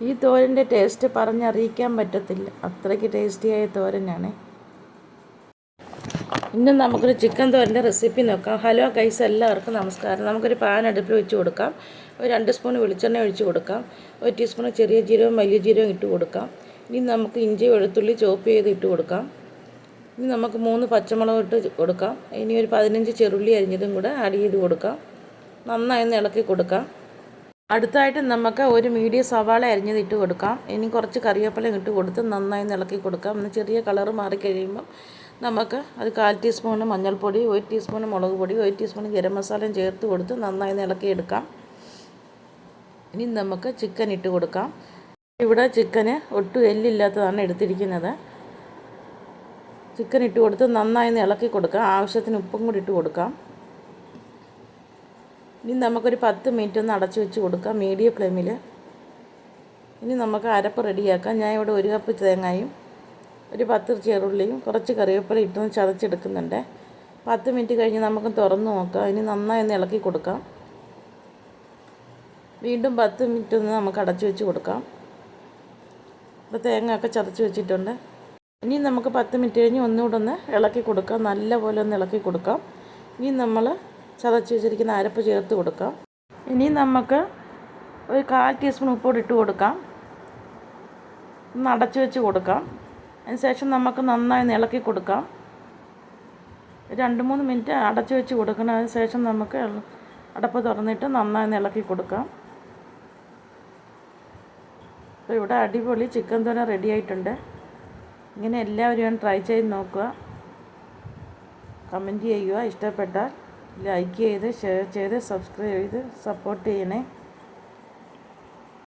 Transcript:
ഈ തോരൻ്റെ ടേസ്റ്റ് പറഞ്ഞറിയിക്കാൻ പറ്റത്തില്ല, അത്രയ്ക്ക് ടേസ്റ്റിയായ തോരനാണ്. ഇന്ന് നമുക്കൊരു ചിക്കൻ തോരൻ്റെ റെസിപ്പി നോക്കാം. ഹലോ ഗൈസ്, എല്ലാവർക്കും നമസ്കാരം. നമുക്കൊരു പാൻ അടുപ്പിൽ വെച്ച് കൊടുക്കാം. ഒരു 2 സ്പൂൺ വെളിച്ചെണ്ണ ഒഴിച്ച് കൊടുക്കാം. 1 ടീസ്പൂൺ ചെറിയ ജീരകവും വലിയ ജീരകവും ഇട്ട് കൊടുക്കാം. ഇനി നമുക്ക് ഇഞ്ചി വെളുത്തുള്ളി ചോപ്പ് ചെയ്ത് ഇട്ട് കൊടുക്കാം. ഇനി നമുക്ക് 3 പച്ചമുളക് ഇട്ട് കൊടുക്കാം. ഇനി ഒരു 15 ചെറുള്ളി അരിഞ്ഞതും കൂടെ ആഡ് ചെയ്ത് കൊടുക്കാം. നന്നായി ഒന്ന് ഇളക്കി കൊടുക്കാം. അടുത്തായിട്ട് നമുക്ക് ഒരു മീഡിയം സവാള അരിഞ്ഞത് ഇട്ട് കൊടുക്കാം. ഇനി കുറച്ച് കറിവേപ്പില ഇട്ട് കൊടുത്ത് നന്നായി ഇളക്കി കൊടുക്കാം. ഒന്ന് ചെറിയ കളർ മാറിക്കഴിയുമ്പം നമുക്ക് അത് 1/4 ടീസ്പൂൺ മഞ്ഞൾപ്പൊടി, 1 ടീസ്പൂൺ മുളക് പൊടി, 1 ടീസ്പൂൺ ഗരം മസാലയും ചേർത്ത് കൊടുത്ത് നന്നായി ഇളക്കി എടുക്കാം. ഇനി നമുക്ക് ചിക്കൻ ഇട്ട് കൊടുക്കാം. ഇവിടെ ചിക്കന് ഒട്ടും എല്ലില്ലാത്തതാണ് എടുത്തിരിക്കുന്നത്. ചിക്കൻ ഇട്ട് കൊടുത്ത് നന്നായി ഇളക്കി കൊടുക്കാം. ആവശ്യത്തിന് ഉപ്പും കൂടി ഇട്ട് കൊടുക്കാം. ഇനി നമുക്കൊരു 10 മിനിറ്റ് ഒന്ന് അടച്ചു വെച്ച് കൊടുക്കാം മീഡിയം ഫ്ലെയിമിൽ. ഇനി നമുക്ക് അരപ്പ് റെഡിയാക്കാം. ഞാൻ ഇവിടെ 1 കപ്പ് തേങ്ങയും ഒരു 10 ചെറുള്ളിയും കുറച്ച് കറിവേപ്പില ഇട്ടൊന്ന് ചതച്ചെടുക്കുന്നുണ്ട്. 10 മിനിറ്റ് കഴിഞ്ഞ് നമുക്ക് തുറന്ന് നോക്കാം. ഇനി നന്നായി ഒന്ന് ഇളക്കി കൊടുക്കാം. വീണ്ടും 10 മിനിറ്റ് ഒന്ന് നമുക്ക് അടച്ചു വെച്ച് കൊടുക്കാം. ഇപ്പോൾ തേങ്ങ ഒക്കെ ചതച്ച് വെച്ചിട്ടുണ്ട്. ഇനി നമുക്ക് 10 മിനിറ്റ് കഴിഞ്ഞ് ഒന്നുകൂടെ ഒന്ന് ഇളക്കി കൊടുക്കാം. നല്ലപോലെ ഒന്ന് ഇളക്കി കൊടുക്കാം. ഇനി നമ്മൾ ചതച്ച് വെച്ചിരിക്കുന്ന അരപ്പ് ചേർത്ത് കൊടുക്കാം. ഇനി നമുക്ക് ഒരു 1/4 ടീസ്പൂൺ ഉപ്പോട് ഇട്ട് കൊടുക്കാം. ഒന്ന് അടച്ചു വെച്ച് കൊടുക്കാം. അതിനുശേഷം നമുക്ക് നന്നായി ഇളക്കി കൊടുക്കാം. 2-3 മിനിറ്റ് അടച്ചു വെച്ച് കൊടുക്കണം. അതിനുശേഷം നമുക്ക് അടപ്പ് തുറന്നിട്ട് നന്നായി ഇളക്കി കൊടുക്കാം. അപ്പോൾ ഇവിടെ അടിപൊളി ചിക്കൻ തോരൻ റെഡി ആയിട്ടുണ്ട്. ഇങ്ങനെ എല്ലാവരും ട്രൈ ചെയ്ത് നോക്കുക. കമൻറ്റ് ചെയ്യുക. ഇഷ്ടപ്പെട്ടാൽ ലൈക്ക് ചെയ്ത് ഷെയർ ചെയ്ത് സബ്സ്ക്രൈബ് ചെയ്ത് സപ്പോർട്ട് ചെയ്യണേ.